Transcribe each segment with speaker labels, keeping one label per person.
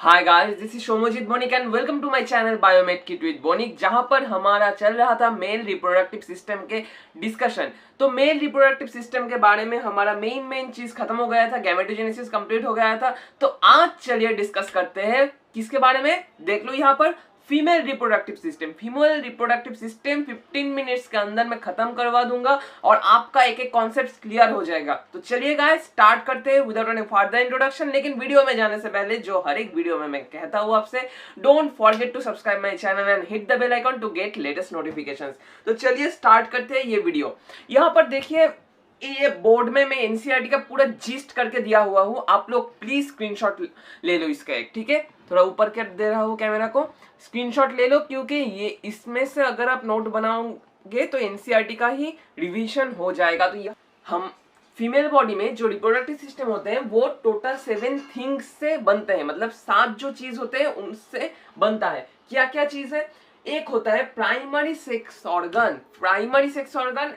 Speaker 1: Hi guys, this is Shomojit Bonik and welcome to my channel biomed kit with Bonik, जहां पर हमारा चल रहा था मेल रिप्रोडक्टिव सिस्टम के डिस्कशन। तो मेल रिप्रोडक्टिव सिस्टम के बारे में हमारा मेन चीज खत्म हो गया था, गैमेटोजेनेसिस कंप्लीट हो गया था। तो आज चलिए डिस्कस करते हैं किसके बारे में। देख लो यहाँ पर female reproductive system. Female reproductive system 15 minutes के अंदर मैं खत्म करवा दूंगा और आपका एक एक कॉन्सेप्ट क्लियर हो जाएगा। तो चलिए गाइस स्टार्ट करते हैं विदाउट एनी फर्दर इंट्रोडक्शन। लेकिन वीडियो में जाने से पहले जो हर एक वीडियो में मैं कहता हूं आपसे, don't forget to subscribe my channel and hit the bell icon to get latest notifications. तो चलिए स्टार्ट करते हैं ये वीडियो। यहाँ पर देखिए, ये बोर्ड में मैं एनसीईआरटी का पूरा जिस्ट करके दिया हुआ हूँ। आप लोग प्लीज स्क्रीनशॉट ले लो इसका एक, ठीक है। थोड़ा ऊपर कर दे रहा हूँ कैमरा को, स्क्रीनशॉट ले लो, क्योंकि ये इसमें से अगर आप नोट बनाओगे तो एनसीईआरटी का ही रिवीजन हो जाएगा। तो ये हम फीमेल बॉडी में जो रिप्रोडक्टिव सिस्टम होते हैं वो टोटल 7 थिंग्स से बनते हैं, मतलब 7 जो चीज होते हैं उनसे बनता है। क्या क्या चीज है? एक होता है primary sex organ,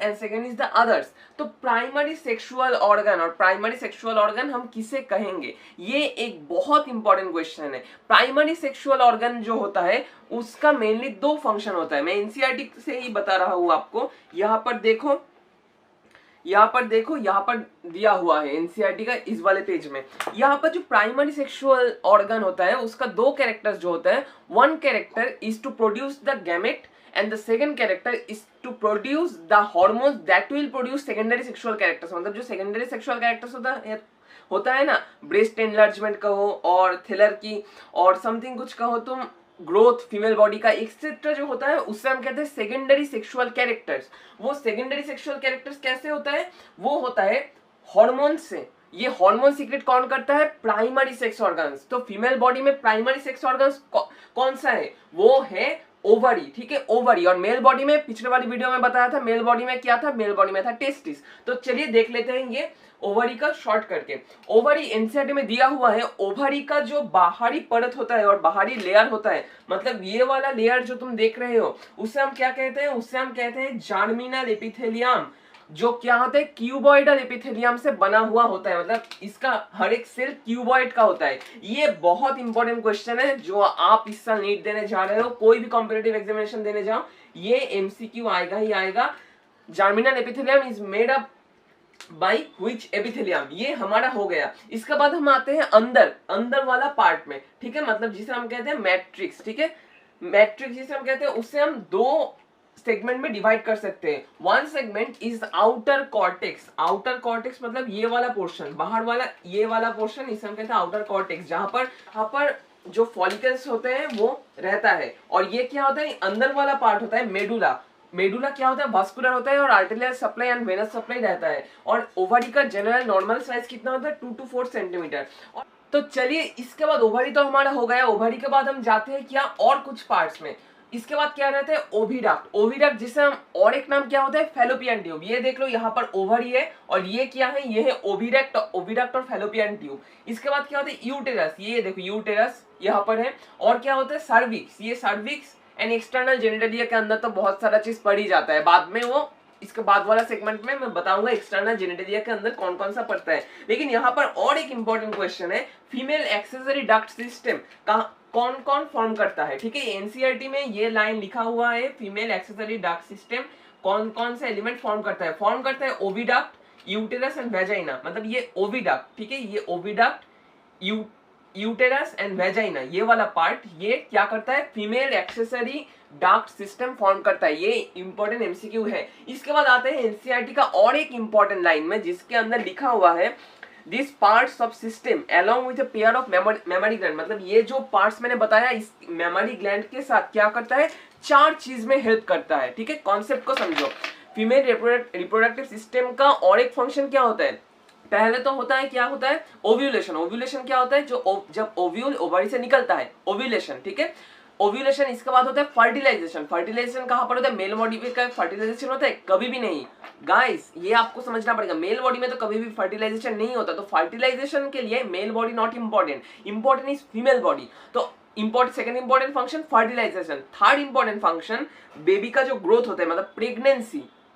Speaker 1: and second is the others. तो प्राइमरी सेक्सुअल ऑर्गन और प्राइमरी सेक्सुअल ऑर्गन हम किसे कहेंगे, ये एक बहुत इंपॉर्टेंट क्वेश्चन है। प्राइमरी सेक्सुअल ऑर्गन जो होता है उसका मेनली 2 फंक्शन होता है। मैं एनसीईआरटी से ही बता रहा हूं आपको। यहाँ पर देखो, यहाँ पर दिया हुआ है एनसीईआरटी का इस वाले पेज में। यहाँ पर जो प्राइमरी सेक्सुअल ऑर्गन होता है उसका 2 कैरेक्टर्स जो होता है, one character is to produce the gamete and the second character is to produce the hormones that will produce secondary sexual characters. मतलब जो सेकेंडरी सेक्सुअल कैरेक्टर्स होता है ना, ब्रेस्ट एनलार्जमेंट कहो और थिलर की और समथिंग कुछ कहो तुम, ग्रोथ फीमेल बॉडी का एक्सेट्रा जो होता है, उससे हम कहते हैं सेकेंडरी सेक्सुअल कैरेक्टर्स। वो सेकेंडरी सेक्सुअल कैरेक्टर्स कैसे होता है? वो होता है हार्मोन से। ये हार्मोन सीक्रेट कौन करता है? Primary sex organs. तो फीमेल बॉडी में प्राइमरी सेक्स ऑर्गन्स कौन सा है? वो है ओवरी, ठीक है, ओवरी। और मेल बॉडी में पिछले वाली वीडियो में बताया था, मेल बॉडी में क्या था? मेल बॉडी में था टेस्टिस। तो चलिए देख लेते हैं ये ओवरी का शॉर्ट करके। ओवरी एनसीईआरटी में दिया हुआ है। ओवरी का जो बाहरी परत होता है और बाहरी लेयर होता है, मतलब ये वाला लेयर जो तुम देख रहे हो, उससे हम क्या कहते हैं? उससे हम कहते हैं जर्मिनल एपिथेलियम, जो क्या होता है? क्यूबॉइडल एपिथेलियम से बना हुआ होता है। मतलब इसका हर एक सेल क्यूबॉइड का होता है। ये बहुत इंपॉर्टेंट क्वेश्चन है जो आप इस साल नीट देने जा रहे हो, कोई भी कॉम्पिटिटिव एग्जामिनेशन देने जाओ, ये एमसीक्यू आएगा ही आएगा। Germinal epithelium is made up by which epithelium. ये हमारा हो गया। इसके बाद हम आते हैं अंदर वाला पार्ट में, ठीक है, मतलब जिसे हम कहते हैं मैट्रिक्स, ठीक है। मैट्रिक्स जिसे हम कहते हैं, उससे हम 2 सेगमेंट में डिवाइड कर सकते हैं। One segment is outer cortex. Outer cortex मतलब ये वाला पोर्शन, बाहर वाला ये वाला पोर्शन, इसे हम कहते हैं आउटर कॉर्टेक्स, जहां पर जो फॉलिकल्स होते हैं वो रहता है। और ये क्या होता है? अंदर वाला पार्ट होता है मेडुला। मेडुला क्या होता है? वास्कुलर होता है और arterial supply and venous supply रहता है। और ओवरी का जनरल नॉर्मल साइज कितना होता है? 2 to 4 सेंटीमीटर। तो चलिए इसके बाद ओवरी तो हमारा हो गया। ओवरी के बाद हम जाते हैं क्या और कुछ पार्ट्स में। इसके बाद क्या रहता है? ओविडक्ट। ओविडक्ट जिसे हम और एक नाम क्या होता है? Fallopian tube. ये देख लो, यहाँ पर ओवरी है और ये क्या है? ये है ओविडक्ट और फैलोपियन ट्यूब। इसके बाद क्या होता है? यूटेरस। ये देखो यूटेरस यहाँ पर है। और क्या होता है? सर्विक्स। ये सर्विक्स एंड एक्सटर्नल जेनिटलिया के अंदर तो बहुत सारा चीज पड़ ही जाता है। बाद में वो इसके बाद वाला सेगमेंट में मैं बताऊंगा एक्सटर्नल जेनिटलिया के अंदर कौन कौन सा पड़ता है। लेकिन यहाँ पर और एक इंपॉर्टेंट क्वेश्चन है, फीमेल एक्सेसरी डक्ट सिस्टम का कौन कौन फॉर्म करता है? ठीक है, एनसीईआरटी में ये लाइन लिखा हुआ है, फीमेल एक्सेसरी डक्ट सिस्टम कौन कौन से एलिमेंट फॉर्म करता है? फॉर्म करता है ओविडक्ट, यूटेरस एंड वेजाइना। मतलब ये ओविडक्ट, ठीक है, ये ओविडक्ट, यूटेरस एंड वेजाइना, ये वाला पार्ट ये क्या करता है? Female accessory duct system form करता है। ये इंपॉर्टेंट एमसीक्यू है। इसके बाद आते हैं एनसीईआरटी का और एक इंपॉर्टेंट लाइन में, जिसके अंदर लिखा हुआ है this parts of system along with a pair of memory gland. मतलब ये जो पार्ट्स मैंने बताया, इस मेमोरी ग्लैंड के साथ क्या करता है? 4 चीज में हेल्प करता है, ठीक है। कॉन्सेप्ट को समझो। फीमेल रिप्रोडक्टिव सिस्टम का और एक फंक्शन क्या होता है? पहले तो होता है, क्या होता है? ओव्यूलेशन। ओव्यूलेशन क्या होता है? जब ओव्यूल ओवरी से निकलता है, ओव्यूलेशन, ठीक है, ओव्यूलेशन। इसके बाद होता है फर्टिलाइजेशन। फर्टिलाइजेशन कहां पर होता है? मेल बॉडी में फर्टिलाइजेशन होता है? कभी भी नहीं गाइस, ये आपको समझना पड़ेगा। मेल बॉडी में तो कभी भी फर्टिलाइजेशन नहीं होता। तो फर्टिलाइजेशन के लिए male body not important, important is female body. तो second important function fertilization. Third important function baby का जो ग्रोथ होता है, मतलब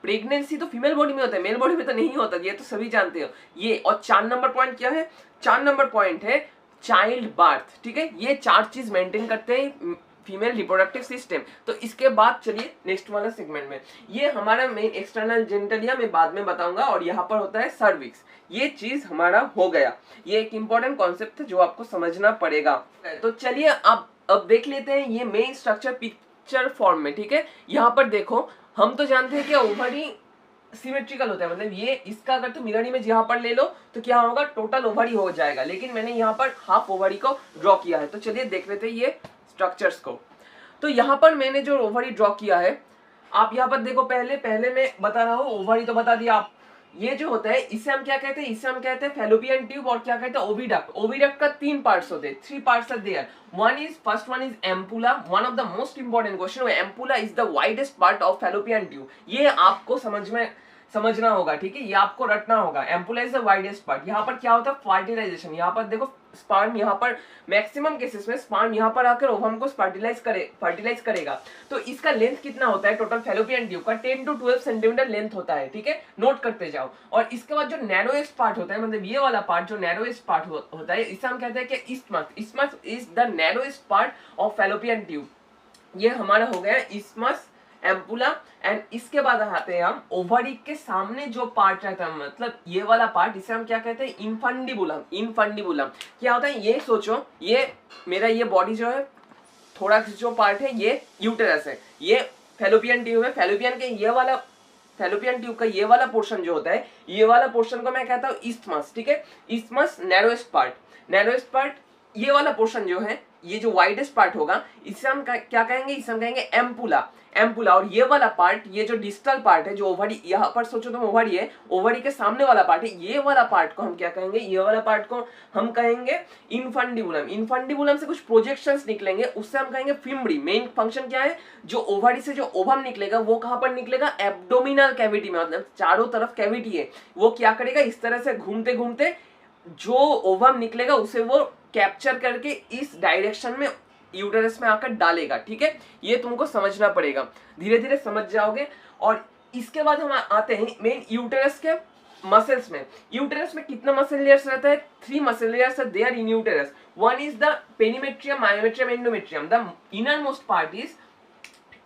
Speaker 1: प्रेगनेंसी तो फीमेल बॉडी में होता है, मेल बॉडी में तो नहीं होता, ये तो सभी जानते हो। ये और 4 नंबर पॉइंट क्या है? 4 नंबर पॉइंट है चाइल्ड बर्थ, ठीक है। ये 4 चीज मेंटेन करते हैं फीमेल रिप्रोडक्टिव सिस्टम। तो इसके बाद चलिए नेक्स्ट वाला सेगमेंट में, ये हमारा मेन एक्सटर्नल जेनिटलिया मैं बाद में बताऊंगा, और यहाँ पर होता है सर्विक्स। ये चीज हमारा हो गया, ये एक इंपॉर्टेंट कॉन्सेप्ट है जो आपको समझना पड़ेगा। तो चलिए अब देख लेते हैं ये मेन स्ट्रक्चर पिक्चर फॉर्म में, ठीक है। यहाँ पर देखो, हम तो जानते हैं कि ओवरी सिमेट्रिकल होता है, मतलब ये इसका अगर तुम मिरर इमेज यहाँ पर ले लो तो क्या होगा, टोटल ओवरी हो जाएगा, लेकिन मैंने यहाँ पर हाफ ओवरी को ड्रॉ किया है। तो चलिए देख लेते हैं ये स्ट्रक्चर्स को। तो यहाँ पर मैंने जो ओवरी ड्रॉ किया है, आप यहाँ पर देखो, पहले मैं बता रहा हूँ, ओवरी तो बता दिया आप। ये जो होता है इसे हम क्या कहते हैं, इसे हम कहते हैं फैलोपियन ट्यूब, और क्या कहते हैं, ओविडक्ट। ओविडक्ट का 3 पार्ट्स होते हैं, 3 parts are there. First one is ampulla. One of the most important question, ampulla is the widest part of fallopian tube. ये आपको समझना होगा, ठीक है, ये आपको रटना होगा। Ampulla is the widest part. यहाँ पर क्या होता है, फर्टिलाइजेशन। यहाँ पर देखो, स्पर्म यहाँ पर मैक्सिमम केसेस में स्पर्म यहाँ पर आकर ओवम को फर्टिलाइज करेगा। तो इसका लेंथ कितना होता है टोटल फैलोपियन ट्यूब का, 10 to 12 सेंटीमीटर लेंथ होता है, ठीक है, नोट करते जाओ। और इसके बाद जो नैरोएस्ट पार्ट होता है, मतलब ये वाला पार्ट जो नैरोएस्ट पार्ट होता है, इसे हम कहते हैं कि isthmus. Isthmus is the narrowest part of fallopian tube. ये हमारा हो गया इस्मस, एम्पुला। एंड इसके बाद आते हैं हम ओवरी के सामने जो पार्ट रहता है, मतलब ये वाला पार्ट, इसे हम क्या कहते हैं, इनफंडिबुलम। इनफंडिबुलम क्या होता है, ये सोचो, ये मेरा ये बॉडी जो है, थोड़ा जो पार्ट है ये यूटेरस है, ये फैलोपियन ट्यूब है। फैलोपियन ट्यूब का ये वाला पोर्शन जो होता है, ये वाला पोर्शन को मैं कहता हूँ इस्थमस, ठीक है। Isthmus narrowest part. ये वाला पोर्शन जो है, ये जो वाइडेस्ट पार्ट होगा, इसे हम क्या कहेंगे, इसे हम कहेंगे एम्पुला। और ये वाला पार्ट, ये जो डिस्टल पार्ट है, जो ओवरी, यहाँ पर सोचो तुम ओवरी है, ओवरी के सामने वाला पार्ट है, ये वाला पार्ट को हम क्या कहेंगे, ये वाला पार्ट को हम कहेंगे इनफंडिबुलम। इनफंडिबुलम से कुछ प्रोजेक्शंस निकलेंगे, उससे हम कहेंगे फिम्बरी। मेन फंक्शन क्या है, जो ओवरी से जो ओवम निकलेगा वो कहाँ पर निकलेगा, एब्डोमिनल कैविटी में, मतलब चारों तरफ कैविटी है, वो क्या करेगा, इस तरह से घूमते घूमते जो ओवम निकलेगा उसे वो कैप्चर करके इस डायरेक्शन में यूटेरस में आकर डालेगा, ठीक है। ये तुमको समझना पड़ेगा, धीरे धीरे समझ जाओगे। और इसके बाद हम आते हैं मेन यूटेरस के मसल्स में। यूटेरस में कितना मसल लेयर्स रहता है, 3 muscle layers are there in uterus. One is the perimetrium, myometrium, endometrium. The inner most part is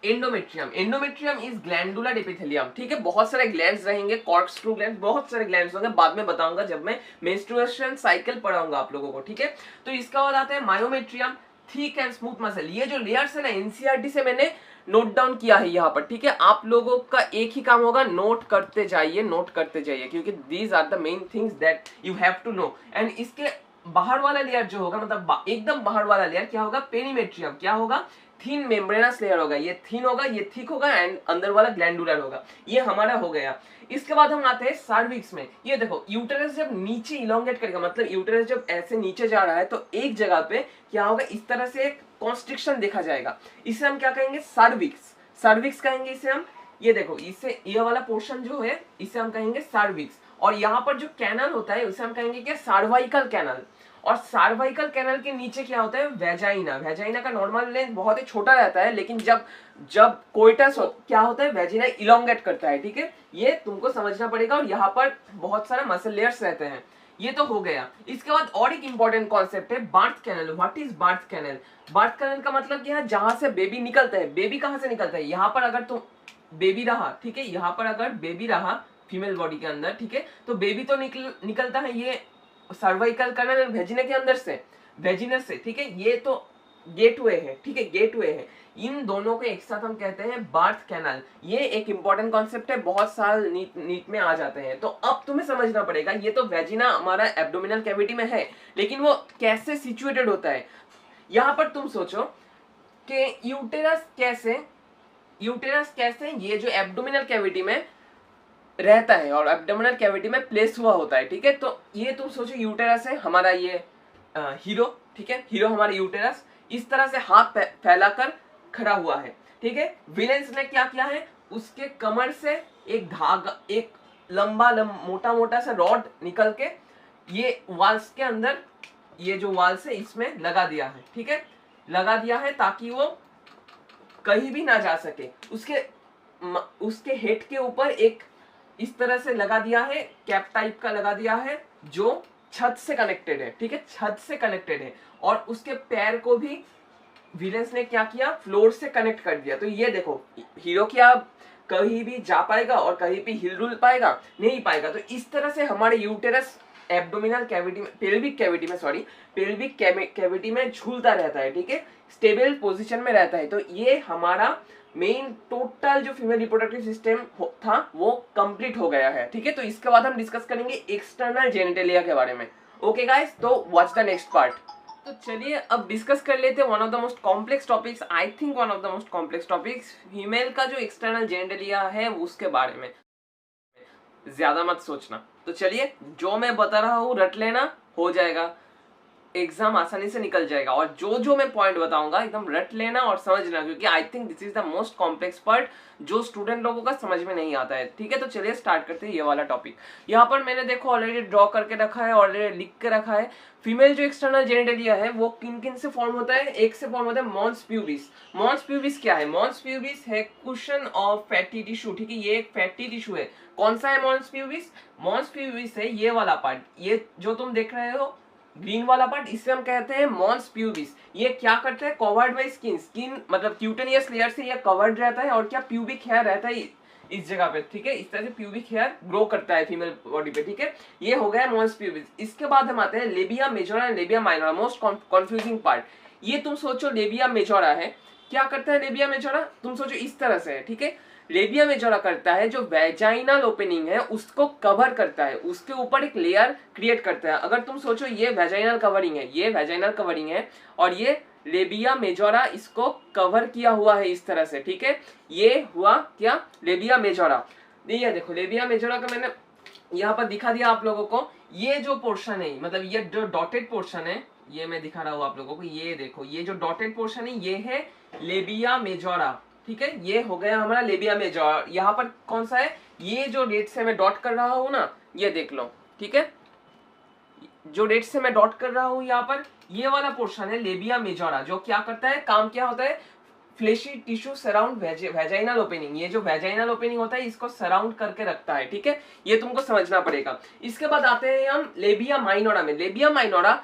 Speaker 1: endometrium is glandular epithelium, ठीक है। बहुत सारे ग्लैंड्स रहेंगे, कॉर्कस्क्रू ग्लैंड्स, बहुत सारे ग्लैंड्स होंगे, बाद में बताऊंगा जब मैं मेंस्ट्रुएशन साइकिल पढ़ाऊंगा आप लोगों को, ठीक है। तो इसका बाद आता है myometrium, thick and smooth muscle. ये जो लेयर्स है ना, एनसीईआरटी से मैंने नोट डाउन किया है यहाँ पर, ठीक है। आप लोगों का एक ही काम होगा, नोट करते जाइए, क्योंकि these are the main things that you have to know. And इसके बाहर वाला लेयर जो होगा, मतलब एकदम बाहर वाला लेयर क्या होगा, पेरीमेट्रियम। क्या होगा, थिन मेम्ब्रेनस लेयर होगा, ये थिन होगा, ये थिक होगा, एंड अंदर वाला ग्लैंडुलर होगा। ये हमारा हो गया। इसके बाद हम आते हैं सर्विक्स में। ये देखो, यूटेरस जब नीचे इलोंगेट करेगा, मतलब यूटेरस जब ऐसे नीचे जा रहा है, तो एक जगह पे क्या होगा, इस तरह से एक कॉन्स्ट्रिक्शन देखा जाएगा। इसे हम क्या कहेंगे, सर्विक्स कहेंगे इसे हम। ये देखो, इसे ये वाला पोर्शन जो है, इसे हम कहेंगे सर्विक्स। और यहाँ पर जो कैनल होता है, उसे हम कहेंगे क्या, सर्वाइकल कैनल। और सर्वाइकल कैनल के नीचे क्या होता है, वेजाइना का नॉर्मल लेंथ बहुत ही छोटा रहता है, लेकिन जब कोइटस क्या होता है, वेजिना इलोंगेट करता है, ठीक है। ये तुमको समझना पड़ेगा। और यहाँ पर बहुत सारे मसल लेयर्स रहते हैं। ये तो हो गया। इसके बाद और एक इंपॉर्टेंट कॉन्सेप्ट है birth canal. What is birth canal? Birth canal का मतलब क्या है, जहां से बेबी निकलता है। बेबी कहां से निकलता है, यहाँ पर अगर तुम बेबी रहा, ठीक है, यहाँ पर अगर बेबी रहा फीमेल बॉडी के अंदर, ठीक है, तो बेबी तो निकलता है ये सर्वाइकल कैनल वेजिना के अंदर से, वेजिनस से, ठीक है। ये तो गेटवे है, ठीक है, गेटवे है। इन दोनों को एक साथ हम कहते हैं बर्थ कैनल। ये एक इंपॉर्टेंट कॉन्सेप्ट है, बहुत साल नीट में आ जाते हैं। तो अब तुम्हें समझना पड़ेगा, ये तो वेजिना हमारा एब्डोमिनल कैविटी में है, लेकिन वो कैसे सिचुएटेड होता है। यहाँ पर तुम सोचो कि यूटेरस कैसे ये जो एब्डोमिनल कैविटी में रहता है और एब्डोमिनल कैविटी में प्लेस हुआ होता है, ठीक है। तो ये तुम सोचो, यूटेरस है हमारा, ये हीरो, ठीक है, हीरो हमारा यूटेरस इस तरह से हाथ फैलाकर खड़ा हुआ है, ठीक है। विलेंस ने क्या किया है, उसके कमर से एक धागा, एक लंबा मोटा सा रॉड निकल के ये वाल्स के अंदर, ये जो वाल्स है इसमें लगा दिया है, ठीक है, लगा दिया है ताकि वो कहीं भी ना जा सके। उसके हेड के ऊपर एक इस तरह से लगा दिया है, कैप टाइप का लगा दिया है, जो छत से कनेक्टेड है, ठीक है, छत से कनेक्टेड है, और उसके पैर को भी विलेंस ने क्या किया, फ्लोर से कनेक्ट कर दिया। तो ये देखो हीरो क्या कहीं भी जा पाएगा और कहीं भी हिल डुल पाएगा, नहीं पाएगा। तो इस तरह से हमारे यूटेरस एब्डोमिनल कैविटी में, पेल्विक कैविटी में झूलता रहता है, ठीक है, स्टेबल पोजीशन में रहता है। तो ये हमारा मेन टोटल जो फीमेल रिप्रोडक्टिव सिस्टम था वो कंप्लीट हो गया है, ठीक है। तो इसके बाद हम डिस्कस करेंगे एक्सटर्नल जेनिटलिया के बारे में। ओके गाइस, तो वॉच द नेक्स्ट पार्ट। तो चलिए अब डिस्कस कर लेते हैं one of the most complex topics, I think one of the most complex topics, female का जो एक्सटर्नल जेनिटलिया है उसके बारे में। ज्यादा मत सोचना, तो चलिए जो मैं बता रहा हूँ रट लेना, हो जाएगा, एग्जाम आसानी से निकल जाएगा। और जो जो मैं पॉइंट बताऊंगा एकदम रट लेना और समझना, क्योंकि I think this is the most complex part जो स्टूडेंट लोगों का समझ में नहीं आता है, ठीक है। तो चलिए स्टार्ट करते हैं ये वाला टॉपिक। यहाँ पर मैंने देखो ऑलरेडी ड्रॉ करके रखा है, ऑलरेडी लिख के रखा है। फीमेल जो एक्सटर्नल जेनिटलिया है वो किन किन से फॉर्म होता है, एक से फॉर्म होता है मॉन्स प्यूबिस। मॉन्स प्यूबिस क्या है, मॉन्स प्यूबिस है कुशन ऑफ फैटी टिश्यू, ठीक है, ये एक फैटी टिश्यू है। कौन सा है मॉन्स प्यूबिस, मॉन्स प्यूबिस है ये वाला पार्ट, ये जो तुम देख रहे हो ग्रीन वाला पार्ट, इसे हम कहते हैं मॉन्स प्यूबिस। ये क्या करता है, कवर्ड बाय स्किन, स्किन मतलब क्यूटेनियस लेयर से ये कवर्ड रहता है, और क्या प्यूबिक हेयर रहता है इस जगह पे, ठीक है। इस तरह से प्यूबिक हेयर ग्रो करता है फीमेल बॉडी पे, ठीक है। ये हो गया मॉन्स प्यूबिस। इसके बाद हम आते हैं labia majora and labia minora, most confusing part. ये तुम सोचो लेबिया मेजोरा है, क्या करता है लेबिया मेजोरा, तुम सोचो इस तरह से है, ठीक है। लेबिया मेजोरा करता है जो वेजाइनल ओपनिंग है उसको कवर करता है, उसके ऊपर एक लेयर क्रिएट करता है। अगर तुम सोचो ये वेजाइनल कवरिंग है, ये वेजाइनल कवरिंग है, और ये लेबिया मेजोरा इसको कवर किया हुआ है इस तरह से, ठीक है। ये हुआ क्या, लेबिया मेजोरा। ये देखो लेबिया मेजोरा का मैंने यहाँ पर दिखा दिया आप लोगों को। ये जो पोर्शन है, मतलब ये जो डॉटेड पोर्शन है, ये मैं दिखा रहा हूँ आप लोगों को, ये देखो ये जो डॉटेड पोर्शन है ये है लेबिया मेजोरा, ठीक है। ये हो गया हमारा लेबिया मेजोरा। यहाँ पर कौन सा है, ये जो डेट से मैं डॉट कर रहा हूँ ना, ये देख लो, ठीक है, जो डेट से मैं डॉट कर रहा हूँ यहाँ पर, ये वाला पोर्शन है लेबिया मेजोरा, जो क्या करता है, काम क्या होता है, fleshy tissue surround vaginal opening, ये जो वेजाइनल ओपनिंग होता है इसको सराउंड करके रखता है, ठीक है। ये तुमको समझना पड़ेगा। इसके बाद आते हैं हम लेबिया माइनोरा में। लेबिया माइनोरा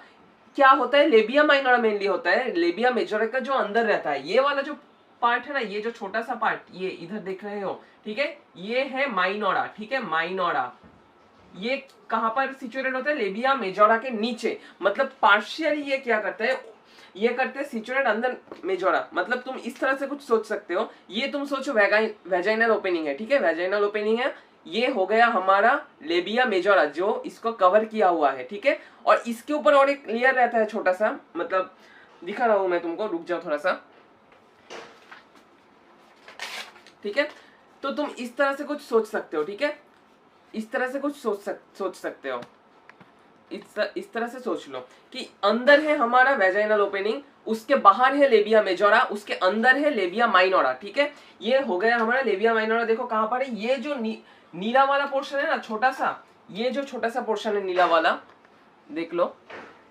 Speaker 1: क्या होता है, लेबिया माइनोरा मेनली होता है लेबिया मेजोरा का जो अंदर रहता है, ये वाला जो पार्ट है ना, ये जो छोटा सा पार्ट ये इधर देख रहे हो, ठीक है, ये है माइनोरा, ठीक है, माइनोरा। ये कहां पर सिचुएटेड होता है, लेबिया मेजोरा के नीचे, मतलब पार्शियली ये क्या करता है, ये करते हैं सिचुएटेड अंदर मेजोरा। मतलब तुम इस तरह से कुछ सोच सकते हो, ये तुम सोचो वेजाइनल ओपनिंग है, ठीक है, वेजाइनल ओपनिंग है, ये हो गया हमारा लेबिया मेजोरा जो इसको कवर किया हुआ है, ठीक है। और इसके ऊपर और एक लेयर रहता है छोटा सा, मतलब दिखा रहा हूं मैं तुमको, रुक जाओ थोड़ा सा, ठीक है। तो तुम इस तरह से कुछ सोच सकते हो, ठीक है, इस तरह से कुछ सोच सकते हो, इस तरह से सोच लो कि अंदर है हमारा वेजाइनल ओपनिंग, उसके बाहर है लेबिया मेजोरा, उसके अंदर है लेबिया माइनोरा, ठीक है। ये हो गया हमारा लेबिया माइनोरा। देखो कहां पर है, ये जो नीला वाला पोर्शन है ना छोटा सा, ये जो छोटा सा पोर्शन है नीला वाला, देख लो,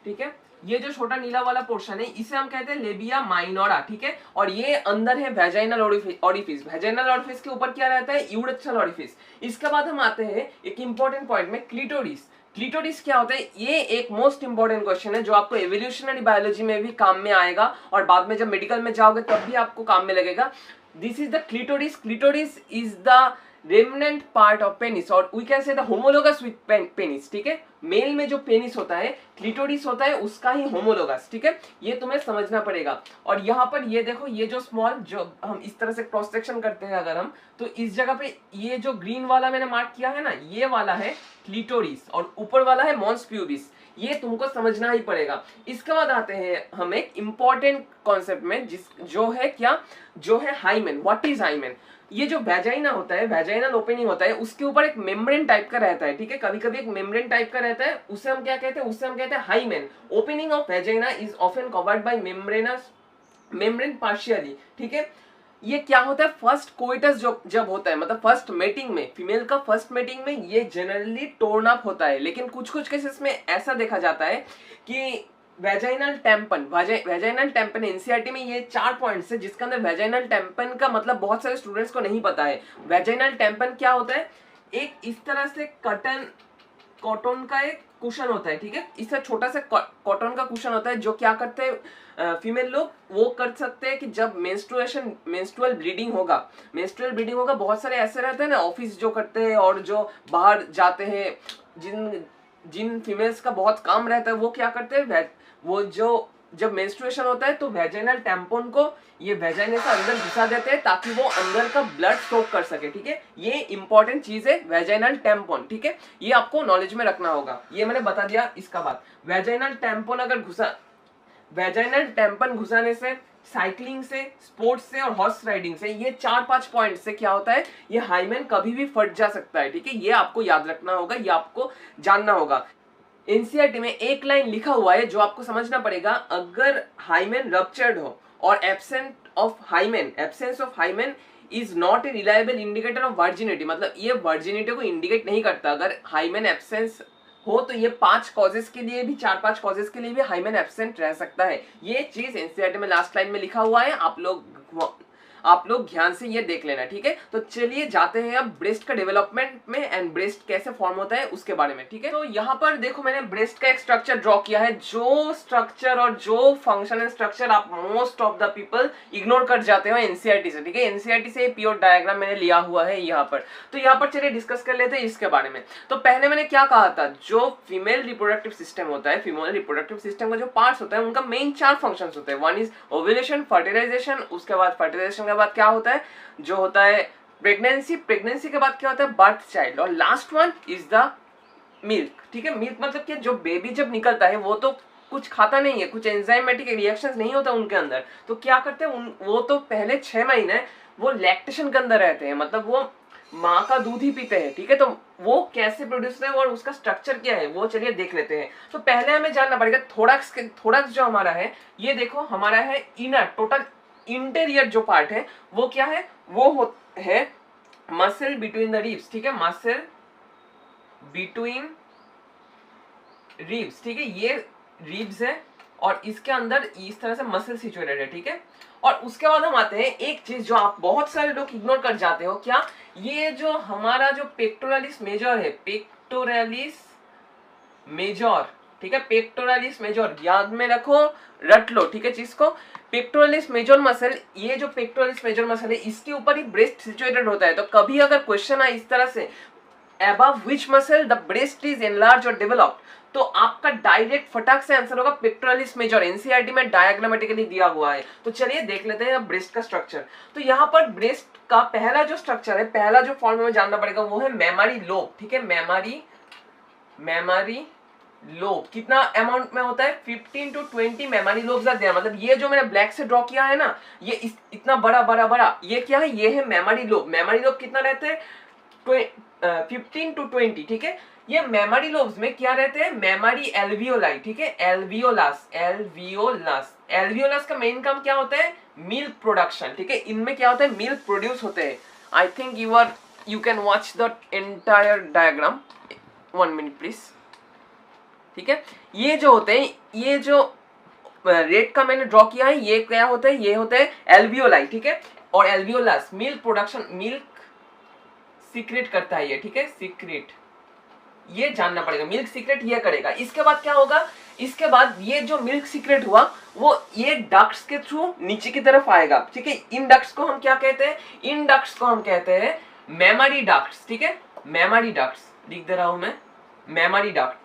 Speaker 1: ठीक है, ये जो छोटा नीला वाला पोर्शन है इसे हम कहते हैं लेबिया माइनोरा, ठीक है। और ये अंदर है वेजाइनल ऑरिफिस। वेजाइनल ऑरिफिस के ऊपर क्या रहता है, यूरेथ्रल ऑरिफिस। इसके बाद हम आते हैं एक इंपॉर्टेंट पॉइंट में, क्लिटोरिस। क्लिटोरिस क्या होता है, ये एक मोस्ट इंपॉर्टेंट क्वेश्चन है जो आपको एवोल्यूशनरी बायोलॉजी में भी काम में आएगा, और बाद में जब मेडिकल में जाओगे तब भी आपको काम में लगेगा। This is the clitoris. Clitoris is the remnant part of penis, और we can say the homologous with penis, ठीक है। मेल में जो पेनिस होता है, क्लिटोरिस होता है, उसका ही होमोलोगस, ठीक है। ये तुम्हें समझना पड़ेगा। और यहाँ पर ये देखो, ये जो स्मॉल, जो हम इस तरह से क्रॉस सेक्शन करते हैं अगर हम, तो इस जगह पे ये जो ग्रीन वाला मैंने मार्क किया है ना, ये वाला है क्लिटोरिस, और ऊपर वाला है मॉन्स प्यूबिस। ये तुमको समझना ही पड़ेगा। इसके बाद आते हैं हम एक इंपॉर्टेंट कॉन्सेप्ट में, जो है क्या, जो है हाइमेन। व्हाट इज हाइमेन, ये जो वेजाइना होता है, वेजाइनल ओपनिंग होता है, उसके ऊपर एक मेम्ब्रेन टाइप का रहता है, ठीक है, कभी कभी एक मेम्ब्रेन टाइप का रहता है, उसे हम क्या कहते हैं, उससे हम कहते हैं hymen. Opening of vagina is often covered by membrane partially, ठीक है। ये क्या होता है, फर्स्ट कोइटस जब होता है, मतलब फर्स्ट मेटिंग में, फीमेल का फर्स्ट मेटिंग में ये जनरली टोर्न अप होता है, लेकिन कुछ कुछ केसेस में ऐसा देखा जाता है कि वेजाइनल टेम्पन एनसीईआरटी में ये 4 पॉइंट्स है, जिसके अंदर वेजाइनल टेम्पन का मतलब बहुत सारे स्टूडेंट्स को नहीं पता है। वेजाइनल टेम्पन क्या होता है, एक इस तरह से कटन कॉटन का एक कुशन होता है, ठीक है, इससे छोटा सा कॉटन का कुशन होता है, जो क्या करते हैं फीमेल लोग वो कर सकते हैं कि जब मेंस्ट्रुअल ब्लीडिंग होगा, बहुत सारे ऐसे रहते हैं ना ऑफिस जो करते हैं और जो बाहर जाते हैं, जिन जिन फीमेल्स का बहुत काम रहता है, वो क्या करते हैं, वो जो जब मेंस्ट्रुएशन होता है तो वेजाइनल टैम्पन को ये वेजाइना से अंदर घुसा देते हैं ताकि वो अंदर का ब्लड सोक कर सके, ठीक है। ये इंपॉर्टेंट चीज है वेजाइनल टैम्पन, ठीक है, ये आपको नॉलेज में रखना होगा। ये मैंने बता दिया। इसका बाद वेजाइनल टैम्पन घुसाने से, साइकिलिंग से, स्पोर्ट्स से और हॉर्स राइडिंग से, ये 4-5 पॉइंट से क्या होता है, ये हाइमेन कभी भी फट जा सकता है, ठीक है। ये आपको याद रखना होगा, ये आपको जानना होगा। एनसीईआरटी में एक लाइन लिखा हुआ है जो आपको समझना पड़ेगा, अगर हाइमेन रप्चर्ड हो और absence of hymen is not a reliable indicator of virginity, मतलब ये वर्जिनिटी को इंडिकेट नहीं करता। अगर हाइमेन एब्सेंस हो तो ये 5 कॉजेस के लिए भी, 4-5 कॉजेस के लिए भी हाइमेन एब्सेंट रह सकता है। ये चीज एनसीईआरटी में लास्ट लाइन में लिखा हुआ है, आप लोग ध्यान से ये देख लेना, ठीक है। तो चलिए जाते हैं अब ब्रेस्ट का डेवलपमेंट में एंड ब्रेस्ट कैसे फॉर्म होता है उसके बारे में, ठीक है। तो यहाँ पर देखो मैंने ब्रेस्ट का एक स्ट्रक्चर ड्रॉ किया है, जो स्ट्रक्चर और जो फंक्शन एंड स्ट्रक्चर आप most of the people ignore कर जाते हो एनसीईआरटी से, ठीक है। एनसीईआरटी से प्योर डायग्राम मैंने लिया हुआ है यहाँ पर। तो यहाँ पर चलिए डिस्कस कर लेते हैं इसके बारे में। तो पहले मैंने क्या कहा था, जो फीमेल रिप्रोडक्टिव सिस्टम होता है, फीमेल रिप्रोडक्टिव सिस्टम का जो पार्ट्स होता है उनका मेन 4 फंक्शन होते हैं। वन इज ओव्यूलेशन, फर्टिलाइजेशन, उसके बाद फर्टिलाइजेशन के बाद क्या होता है, जो होता है प्रेगनेंसी के बाद क्या होता है, बर्थ चाइल्ड, और last one is the milk, ठीक है। मिल्क मतलब कि जो बेबी जब निकलता है वो तो कुछ खाता नहीं है, कुछ एंजाइमेटिक रिएक्शंस नहीं होता उनके अंदर, तो क्या करते हैं वो तो पहले 6 महीने वो लैक्टेशन के अंदर रहते हैं, मतलब वो माँ का दूध ही पीते हैं, ठीक है। तो वो कैसे प्रोड्यूस है और उसका स्ट्रक्चर क्या है वो चलिए देख लेते हैं। तो पहले हमें जानना पड़ेगा थोड़ाक्स जो हमारा है, ये देखो हमारा है इनर, टोटल इंटीरियर जो पार्ट है वो क्या है, वो है मसल बिटवीन द रिब्स, ठीक है, मसल बिटवीन रिब्स, ठीक है। ये रिब्स है और इसके अंदर इस तरह से मसल सिचुएटेड है, ठीक है। और उसके बाद हम आते हैं एक चीज जो आप बहुत सारे लोग इग्नोर कर जाते हो, क्या, ये जो हमारा जो पेक्टोरालिस मेजर है, पेक्टोरालिस मेजर, ठीक है, पेक्टोरालिस मेजर याद में रखो, रट लो, ठीक है चीज को। पेक्टोरालिस मेजर मसल, ये जो पेक्टोरालिस मेजर मसल है इसके ऊपर ही ब्रेस्ट सिचुएटेड होता है। तो कभी अगर क्वेश्चन आए इस तरह से, above which muscle the breast is enlarged or developed, तो आपका डायरेक्ट फटाक से आंसर होगा पेक्टोरालिस मेजर। एनसीईआरटी में डायग्रामेटिकली दिया हुआ है। तो चलिए देख लेते हैं अब ब्रेस्ट का स्ट्रक्चर। तो यहाँ पर ब्रेस्ट का पहला जो स्ट्रक्चर है, पहला जो फॉर्म में जानना पड़ेगा वो है मेमरी लोब, ठीक है। मेमरी लोब कितना अमाउंट में होता है, 15 to 20 memory lobes are there, मतलब ये जो मैंने ब्लैक से ड्रॉ किया है ना, ये इतना बड़ा ये क्या है, ये है मेमरी लोब। मेमरी लोब कितना रहते हैं, 15 to 20, ठीक है। ये मेमरी लोब्स में क्या रहते हैं, मेमरी एल्वियोलाई, ठीक है, एल्वियोलस का मेन काम क्या होता है, मिल्क प्रोडक्शन, ठीक है। इनमें क्या होता है, मिल्क प्रोड्यूस होते हैं। I think you can watch the entire diagram, 1 minute please, ठीक है। ये जो होते हैं, ये जो रेड का मैंने ड्रॉ किया है, ये क्या होता है, ये होता है एल्वियोलाई, ठीक है। और alveolus milk production, milk secret करता है ये, ठीक है, सीक्रेट, ये जानना पड़ेगा, मिल्क सीक्रेट ये करेगा। इसके बाद क्या होगा, इसके बाद ये जो मिल्क सीक्रेट हुआ वो ये डक्ट्स के थ्रू नीचे की तरफ आएगा, ठीक है। इन डक्ट्स को हम क्या कहते हैं, इन डक्ट्स को हम कहते हैं मेमरी डक्ट्स, ठीक है। मेमरी डक्ट्स लिख दे रहा हूं मैं, मेमरी डक्ट,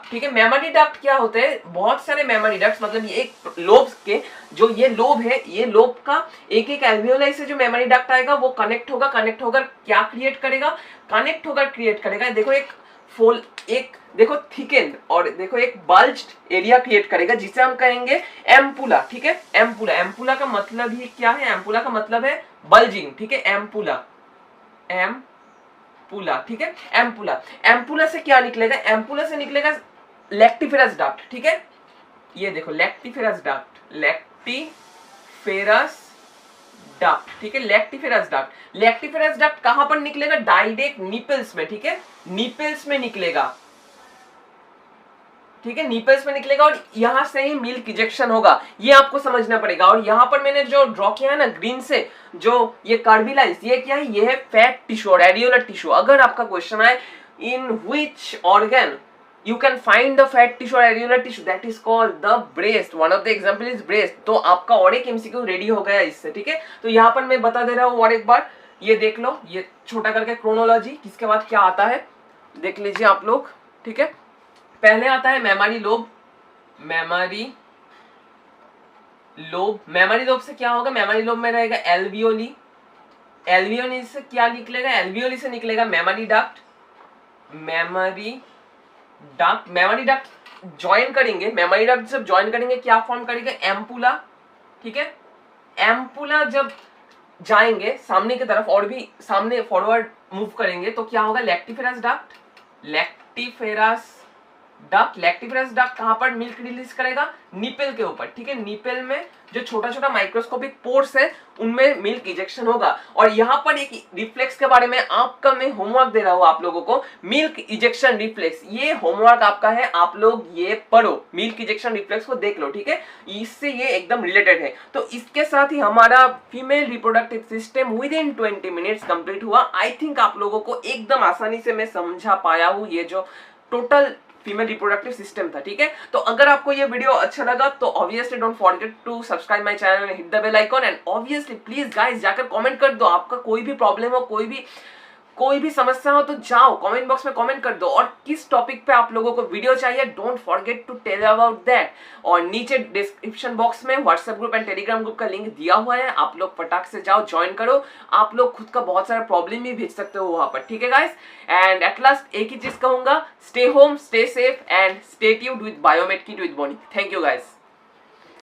Speaker 1: ठीक है। मेमरी डक्ट क्या होते हैं, बहुत सारे मेमरी डक्ट्स, मतलब ये एक लोब्स के जो ये लोब है, ये लोब का एक एल्वियोलाई से जो मेमरी डक्ट आएगा वो कनेक्ट होकर क्या क्रिएट करेगा, देखो एक देखो थिकेंड और देखो एक बल्ज्ड एरिया क्रिएट करेगा जिसे हम कहेंगे एम्पुला, ठीक है। एम्पुला का मतलब ही क्या है, एम्पुला का मतलब है बल्जिंग, ठीक है। एम्पुला, ठीक है। एम्पुला से क्या निकलेगा, एम्पुला से निकलेगा लैक्टिफेरस डक्ट, ठीक है। ये देखो लैक्टिफेरस डक्ट, ठीक है। लैक्टिफेरस डक्ट कहां पर निकलेगा, डायरेक्ट निपल्स में, ठीक है, निपल्स में निकलेगा। ठीक है, निपल्स में निकलेगा और यहाँ से ही मिल्क इजेक्शन होगा, ये आपको समझना पड़ेगा। और यहाँ पर मैंने जो ड्रॉ किया है ना ग्रीन से, जो ये कार्बिलाइज, ये क्या है, ये है फैट टिश्यू, रेडिकुलर टिश्यू। अगर आपका क्वेश्चन आए in which organ you can find the fat tissue or areolar tissue, that is called the breast, one of the example is breast, तो आपका और एक MCQ रेडी हो गया इससे, ठीक है। तो यहाँ पर मैं बता दे रहा हूँ और एक बार, ये देख लो, ये छोटा करके क्रोनोलॉजी, किसके बाद क्या आता है देख लीजिए आप लोग, ठीक है। पहले आता है मेमोरी लोब, मेमोरी लोब से क्या होगा, मेमोरी लोब में रहेगा एल्वियोली, एल्वियोली से क्या निकलेगा, एल्वियोली से निकलेगा memory duct, memory duct join करेंगे, मेमोरी डक्ट जब ज्वाइन करेंगे क्या फॉर्म करेंगे, एम्पुला, ठीक है। एम्पुला जब जाएंगे सामने की तरफ और भी सामने फॉरवर्ड मूव करेंगे तो क्या होगा, लैक्टिफेरस डक्ट, लैक्टिफेरस डक्ट कहां पर मिल्क रिलीज करेगा, निपल के ऊपर, ठीक है। निपल में जो छोटा छोटा माइक्रोस्कोपिक पोर्स है उनमें मिल्क इजेक्शन होगा। और यहाँ पर एक रिफ्लेक्स के बारे में आपका मैं होमवर्क दे रहा हूँ आप लोगों को, मिल्क इजेक्शन रिफ्लेक्स, ये होमवर्क आपका है, आप लोग ये पढ़ो, मिल्क इजेक्शन रिफ्लेक्स को देख लो, ठीक है, इससे ये एकदम रिलेटेड है। तो इसके साथ ही हमारा female reproductive system within 20 minutes complete हुआ। आई थिंक आप लोगों को एकदम आसानी से मैं समझा पाया हूँ ये जो टोटल फीमेल रिप्रोडक्टिव सिस्टम था, ठीक है। तो अगर आपको ये वीडियो अच्छा लगा तो obviously don't forget to subscribe my channel and hit the bell icon, and obviously please guys जाकर कमेंट कर दो, आपका कोई भी प्रॉब्लम हो, कोई भी समस्या हो तो जाओ कमेंट बॉक्स में कमेंट कर दो, और किस टॉपिक पे आप लोगों को वीडियो चाहिए don't forget to tell about that. और नीचे डिस्क्रिप्शन बॉक्स में WhatsApp group and Telegram group का लिंक दिया हुआ है, आप लोग फटाक से जाओ ज्वाइन करो, आप लोग खुद का बहुत सारा प्रॉब्लम भी भेज सकते हो वहां पर, ठीक है गाइस। एंड एट लास्ट एक ही चीज कहूंगा, stay home, stay safe and stay tuned with Biomed kit with Boni. Thank you guys.